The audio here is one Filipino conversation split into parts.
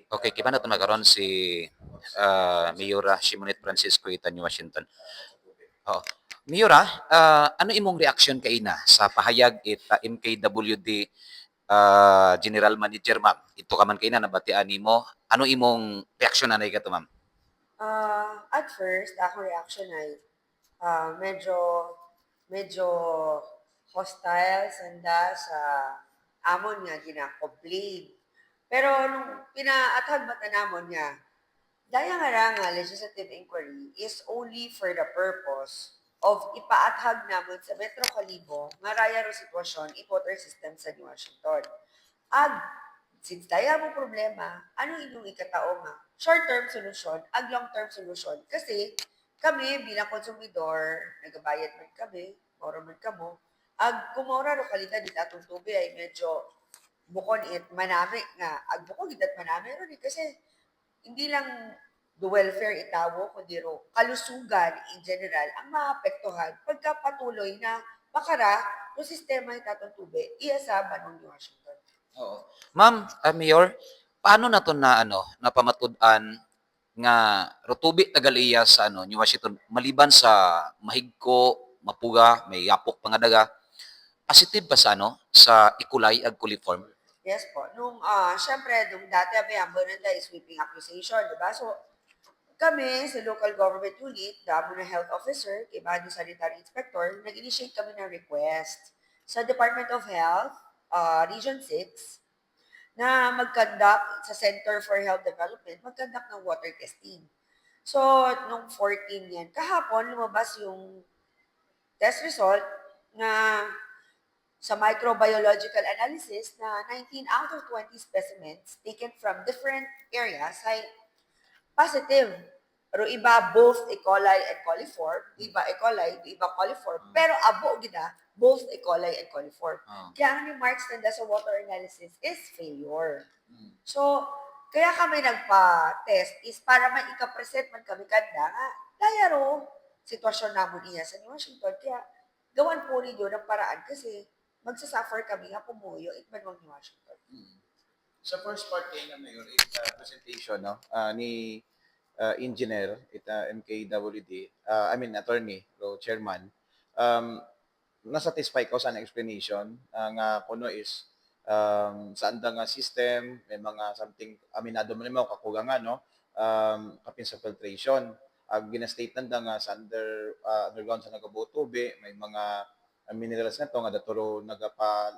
Okay, kiba na tumagaron si Mayora Shimonit Francisco ita ni Washington. Oo. Mayora, ano imong reaksyon kaina sa pahayag ita MKWD General Manager ma'am? Ito ka man kaina nabatian nimo. Ano imong reaksyon anay ka to ma'am? At first, ako reaction ay medyo medyo hostile sanda sa amon nga gina-complain. Pero nung pinaathag mata namon nga, daya nga ra nga legislative inquiry is only for the purpose of ipaathag namon sa Metro Calibo nga raya ro sitwasyon i-water system sa New Washington. Ag, since daya mo problema, ano inyong ikatao nga? Short-term solution, ag long-term solution. Kasi kami bilang konsumidor, nagabayad man kami, maura man kamo, ag kumaura ro kalidad dito atong tubig ay medyo bukod it manami nga, ag bukod itat manami ro ni kasi hindi lang the welfare itawo, kundi ro kalusugan in general ang maapektuhan pagka patuloy na makara no sistema itatong tubig iya sa Banong ni Washington. Oo. Ma'am, Mayor, paano na to na ano, napamatud-an nga rutubi tagaliya sa ano, New Washington maliban sa mahigko, mapuga, may yapok pa nga daga. Positive ba sa ano, sa ikulay ag coliform? Yes po. Nung, syempre, nung dati may ambunan tayo sweeping accusation, di ba? So, kami sa local government unit, damo na health officer, kay Bani Sanitary Inspector, nag-initiate kami ng request sa Department of Health, Region 6, na mag-conduct sa Center for Health Development, mag-conduct ng water testing. So, nung 14 yan, kahapon lumabas yung test result na sa microbiological analysis na 19 out of 20 specimens taken from different areas ay positive. Pero iba both E. coli and coliform, iba E. coli, iba coliform, pero abo gida both E. coli and coliform. Kaya ang yung marks nanda sa water analysis is failure. So, kaya kami nagpa-test is para may ika-present man kami kanda nga, daya ro, sitwasyon namon niya sa New Washington. Kaya, gawan po rin yun ang paraan kasi magsasuffer kami nga pumuyo it man New Washington. Sa first part kayo na Mayor, presentation no, ni engineer, MKWD, I mean attorney, o chairman, um, na-satisfy ko sa explanation nga kuno is saan da nga system, may mga something aminado man mo kakugangan no, kapin sa filtration. Gina-state nanda nga sa underground sa nagabutubi, may mga minerals na to nga daturo nagapa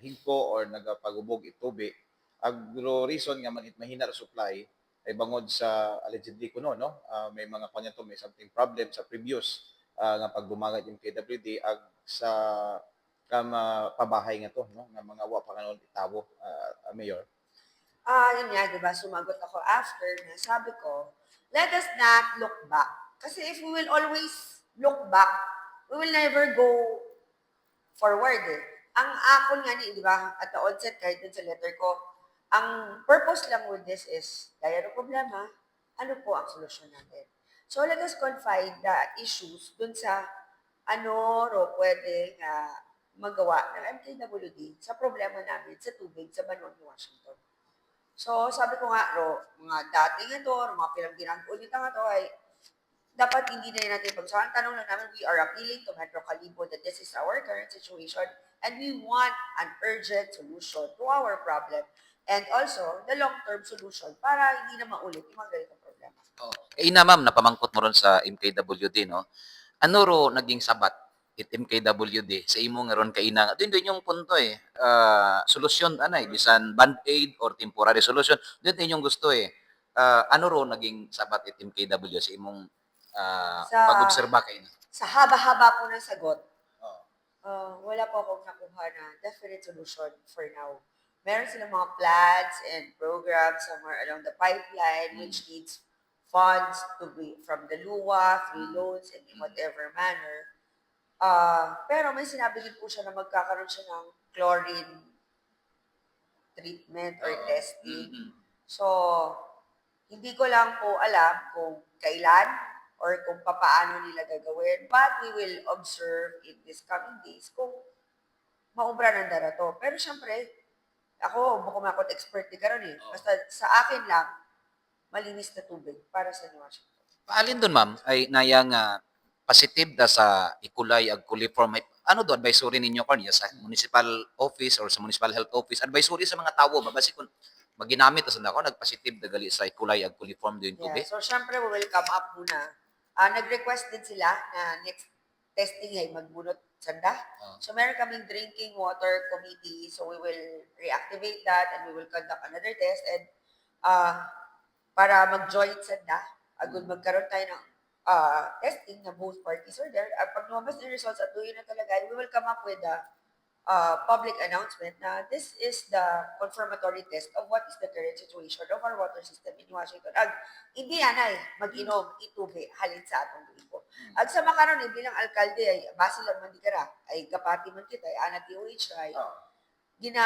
hingko or nagapagubog itubi. Agro reason nga man it mahina ra supply ay bangod sa allegedly kuno no, may mga kanya to may something problem sa previous nga pagbumagat yung KWD ag sa pabahay nga to no nga mga wa pa kanon itawo, Mayor. Yun nga, di ba, sumagot ako after na sabi ko, let us not look back. Kasi if we will always look back, we will never go forward eh. Ang akon nga ni, di ba, at the onset, kahit dun sa letter ko, ang purpose lang with this is, kaya ng problema, ano po ang solusyon natin? So let us confine the issues dun sa ano ro pwede nga magawa ng MKWD sa problema namin sa tubig sa Banwag ni Washington. So, sabi ko nga, mga dating ito, mga pinag-ginag-ulit nga ito ay dapat hindi na natin pag-usapan. Tanong lang namin, we are appealing to Metro Calibo that this is our current situation and we want an urgent solution to our problem and also the long-term solution para hindi na maulit yung mga ganitong problema. Oh. Ina ma'am, napamangkot mo ron sa MKWD, no? Ano ro naging sabat it MKWD sa imo nga ron kaina? Doon yung punto eh. Solusyon anay, bisan band-aid or temporary solution. Doon yung gusto eh. Ano ro naging sabat it MKW sa imong Sa, pag-obserba kay na? sa haba-haba po ng sagot, Oh. wala po akong nakuha na definite solution for now. Meron silang mga plans and programs somewhere along the pipeline which needs funds to be from the LUA, free loans, and in whatever manner. Pero may sinabi din po siya na magkakaroon siya ng chlorine treatment or testing. So, hindi ko lang po alam kung kailan or kung papaano nila gagawin. But we will observe in these coming days kung maubra ng dara to. Pero syempre, Ako, bukong ako expert di karon eh. Basta sa akin lang, malinis na tubig para sa New Washington. Paalin doon, ma'am, ay nayang positive da sa ikulay ag coliform. Ano do advisory ninyo kanya sa municipal office or sa municipal health office? Advisory sa mga tawo ba basi kung maginamit sa nako nagpositive da gali sa ikulay ag coliform do yung Yeah. tubig? So, syempre, we will come up muna. Nag-request din sila na next testing ay magbunot sanda. So, meron kaming drinking water committee. So, we will reactivate that and we will conduct another test. And para mag-join sanda, agud magkaroon tayo ng testing na both parties are there. At pag lumabas ng results at tuyo na talaga, we will come up with a public announcement na this is the confirmatory test of what is the current situation of our water system in Washington. Ag, hindi anay mag-inom, itubi, halin sa atong gripo. Ag sa makaroon, bilang alkalde, ay base lang man di kara, ay kapati man kita, ay anat TOH, ay gina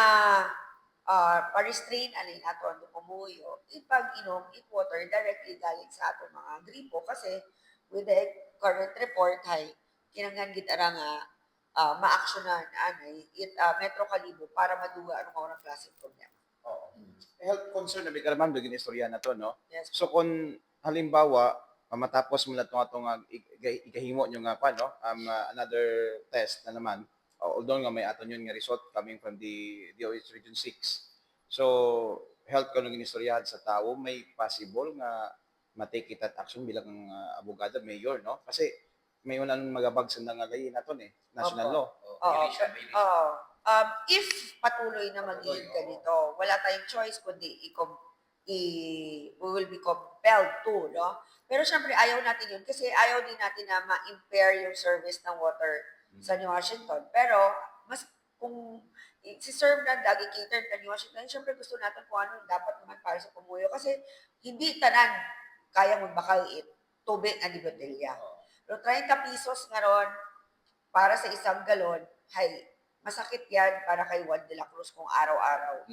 pa-restrain alin ato ang pumuyo, ipag-inom, water directly galing sa atong mga gripo kasi with the current report, ay kinanggan gitara nga ma-actionan anay Metro Kalibo para maduga anong mga klaseng problema. Oo. Health concern na bigla ma'am dugin istorya na to, no? Yes. So kung halimbawa matapos mo na itong igahimo nyo nga pa, no? Another test na naman, although nga may aton yun nga result coming from the DOH Region 6. So, health ko nung inistoryahan sa tao, may possible nga matake it at action bilang abogado, mayor, no? Kasi may unang magabag sa nangalay naton national Opo. law. Oo. If patuloy na magiging ganito, wala tayong choice kundi we will be compelled to, no? Pero syempre, ayaw natin yun kasi ayaw din natin na ma-impair yung service ng water sa New Washington. Pero, mas kung si serve na dagi cater na New Washington, syempre gusto natin kung ano dapat naman para sa pumuyo kasi hindi tanan kaya magbakal tubig ang di botelya. Pero 30 pesos nga ron para sa isang galon, hay, masakit yan para kay Juan de la Cruz kung araw-araw.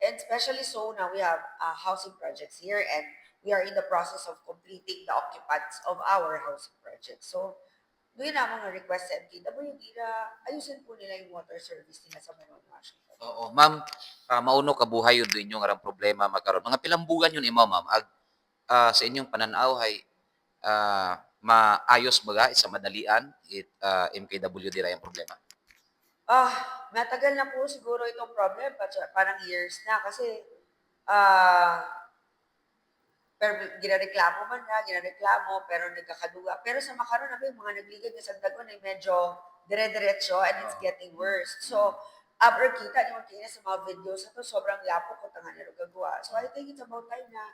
And especially so now we have housing projects here and we are in the process of completing the occupants of our housing projects. So, doon na mga request sa MTWD na ayusin po nila yung water service nila sa Manila, Washington. Oo, ma'am, mauno kabuhay yun do inyong arang problema magkaroon. Mga pilambugan yun imo, ma'am. Ag, sa inyong pananaw ay maayos baga sa madalian MKWD ra yung problema. Matagal na po siguro itong problem, parang years na kasi pero ginareklamo pero nagkakaduga. Pero sa makaroon na mga nagligad na sa dagon ay medyo dire-diretso and it's getting worse. So, after kita naman kina sa mga videos na to, sobrang lapo ko tangan na gagawa. So, I think it's about time na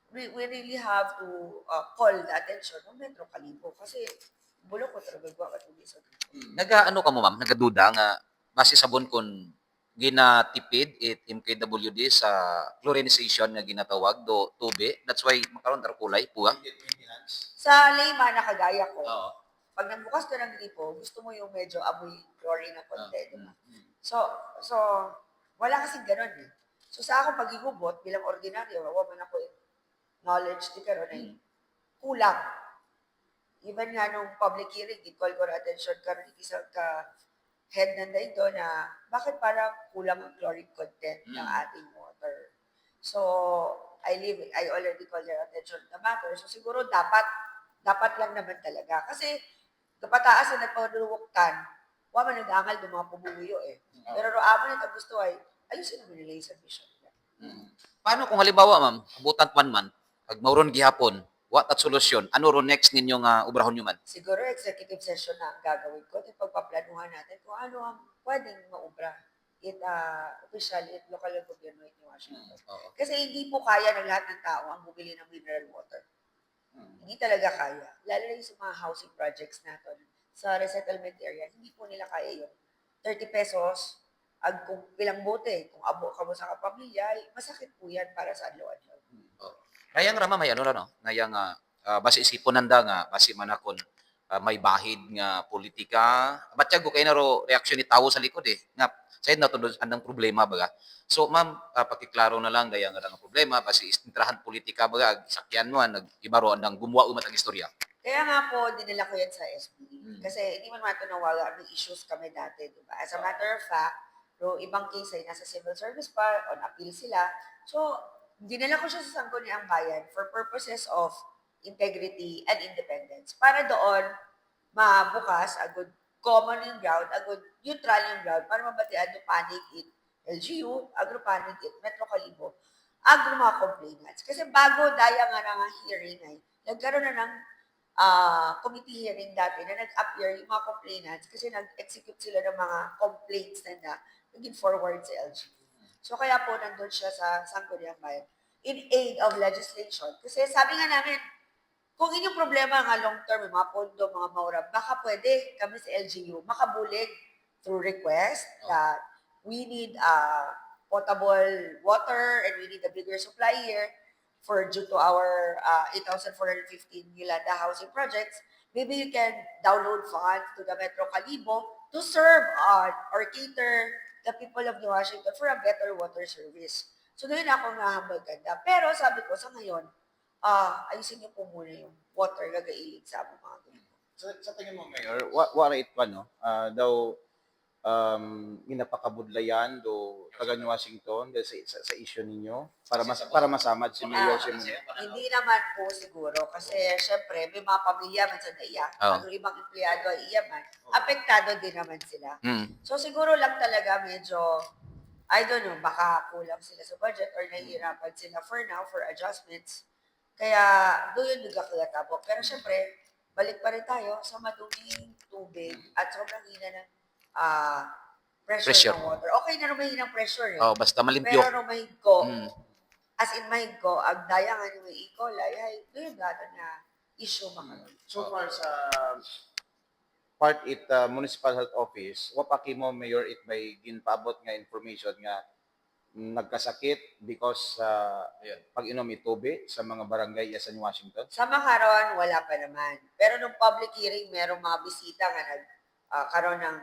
we really have to call the attention ng Metro Kalibo kasi bulok ko talaga gagawa ka sa Nagaano ka mo, ma'am? Nagaduda nga base sa bon kon ginatipid MKWD sa chlorinization nga ginatawag do tubig. That's why makaroon tar kulay puwa. Sa layman na kagaya ko, Oo. pag nabukas ka ng gripo, gusto mo yung medyo amoy chlorine na konti, di ba? So, wala kasing ganun eh. So, sa ako pagigubot, bilang ordinaryo, wala man ako knowledge di karon ay kulang. Even nga nung public hearing, i-call ko na attention karon isang head ng dito na bakit parang kulang ang chlorine content ng ating water. So, I already called their attention to the matter. So, siguro dapat lang naman talaga. Kasi, kapataas na nagpaduwaktan, wala man nag-angal ng mga pumuyo eh. Pero roaman na gusto ay, ayusin naman nila yung submission nila. Paano kung halimbawa, ma'am, abutan 1 month, pag mauron gihapon, what at solusyon? Ano ro next ninyo nga obrahon nyo man? Siguro executive session na ang gagawin ko at pagpaplanuhan natin kung ano ang pwedeng maubra official local gobyerno in Washington. Kasi hindi po kaya ng lahat ng tao ang bumili ng mineral water. Hindi talaga kaya. Lalo na yung sa mga housing projects natin sa resettlement area, hindi po nila kaya yun. 30 pesos, kung bilang bote, kung abo ka mo sa kapamilya, masakit po yan para sa adlaw-adlaw. Kaya nga may ano no, ngayang base isipon nanda nga base manakon may bahid nga politika. Batya go kay na ro reaksyon ni tawo sa likod eh. Nga sayad na tundod andang problema baga. So ma'am, pakiklaro na lang gaya nga ang problema base istrahan politika baga sakyan mo nag-ibaro andang gumawa umat ang istorya. Kaya nga po, dinala ko yan sa SB. Kasi hindi man nawaga, may issues kami dati, di ba? As a matter of fact, Pero ibang case ay nasa civil service pa, on appeal sila. So, dinala ko siya sa Sangguniang Bayan for purposes of integrity and independence. Para doon, mabukas, a good common yung ground, a good neutral yung ground, para mabatian yung panic it LGU, agro-panic it Metro Calibo, agro mga complainants. Kasi bago daya nga ng hearing ay, nagkaroon na ng committee hearing dati na nag-appear yung mga complainants kasi nag-execute sila ng mga complaints na naging forward sa LGU. So kaya po nandun siya sa Sangguniang Bayan in aid of legislation. Kasi sabi nga namin, kung inyong problema nga long term, yung mga pondo, mga maura, baka pwede kami sa LGU makabulig through request that we need potable water and we need a bigger supply here for due to our 8,415 Yolanda housing projects. Maybe you can download funds to the Metro Calibo to serve or cater the people of New Washington for a better water service. So doon ako nahambal ganda. Pero sabi ko sa ngayon, ayusin niyo po muna yung water gagailig sa among mga ganito. Sa tingin mo, Mayor, it pa, no? Daw, ginapakabudlayan do taga New Washington dahil sa issue ninyo para masamad si Mayor Simonit. Hindi naman po siguro kasi syempre may mga pamilya man sa naiya, Oo. ang ibang empleyado ay iyaman, apektado din naman sila. Mm. So siguro lang talaga medyo, I don't know, baka kulang sila sa budget or nahihirapan sila for now for adjustments. Kaya doon yung nagkakatabok. Pero syempre, balik pa rin tayo sa maduming tubig at sobrang hina ng pressure ng water. Okay na rumahina ng pressure eh. Oh, basta malimpyo. Pero rumahig ko, Mm. as in mahig ko, ang daya nga ni may E. coli, ay doon yung data na issue makaroon. So far sa part it Municipal Health Office, wapaki mo, Mayor, it may ginpaabot nga information nga nagkasakit because pag-inom itobe sa mga barangay sa New Washington. Sa makaroon, wala pa naman. Pero nung public hearing, merong mga bisita nga nagkaroon ng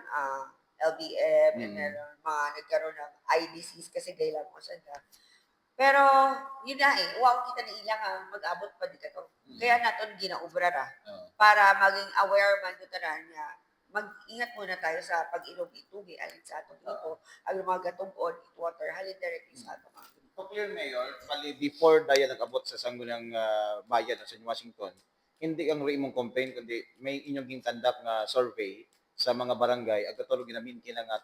LBM, and meron mga nagkaroon ng IDCs kasi gailang mo siya na. Pero, yun na eh, wow, kita na ilang mag-abot pa di ka to. Kaya naton ginaubra ra. Para maging aware man doon na mag-ingat muna tayo sa pag-inom itubig alin sa atong ipo, ang mga gatungkod, water, halin directly sa atong mga ipo. So clear, Mayor, bali before daya nag-abot sa Sangguniang Bayan sa New Washington, hindi ang imong complaint kundi may inyong gintandak nga survey sa mga barangay ag katulog ginamin kina nga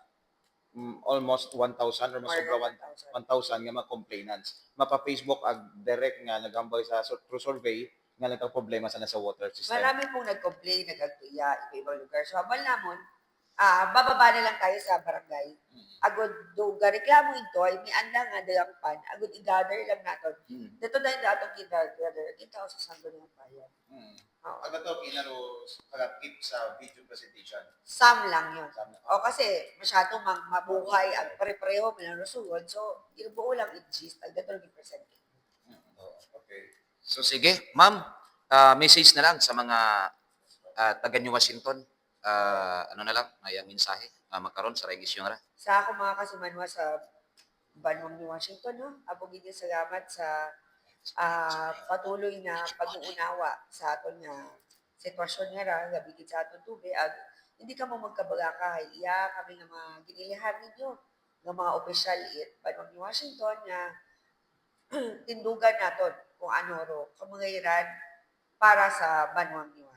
almost 1,000 or mas sobra 1,000 nga mga complainants. Mapa Facebook ag direct nga naghambay sa through survey nga nagka problema sa nasa water system. Marami pong nag-complain, nag-agtuya, iba-ibang lugar. So, habang namon, bababa na lang tayo sa barangay. Agod do reklamo ito, ay may andang nga dalang pan, agod i-gather lang natin. Dito dahil datong gather, kita sa Sangguniang Bayan. Oo. Aga to kinaro keep sa video presentation. Sam lang yun. Sam lang. O kasi masyadong mabuhay at pare-pareho minanusuod. So, inubuo lang i-gist, ang dato naging presenting. Okay. So sige, ma'am, message na lang sa mga taga New Washington. Ano na lang, may mensahe magkaroon sa regisyon ra. Sa ako mga kasumanwa sa Banwang New Washington, no? Abogin niyo salamat sa patuloy na pag-uunawa sa aton nga sitwasyon nga ra, gabigit sa aton tubig. Hindi ka mo magkabaga iya kami nga mga ginilihan ninyo ng mga opisyal Banwang New Washington nga tindugan naton kung ano ro kamangairan para sa Banwang New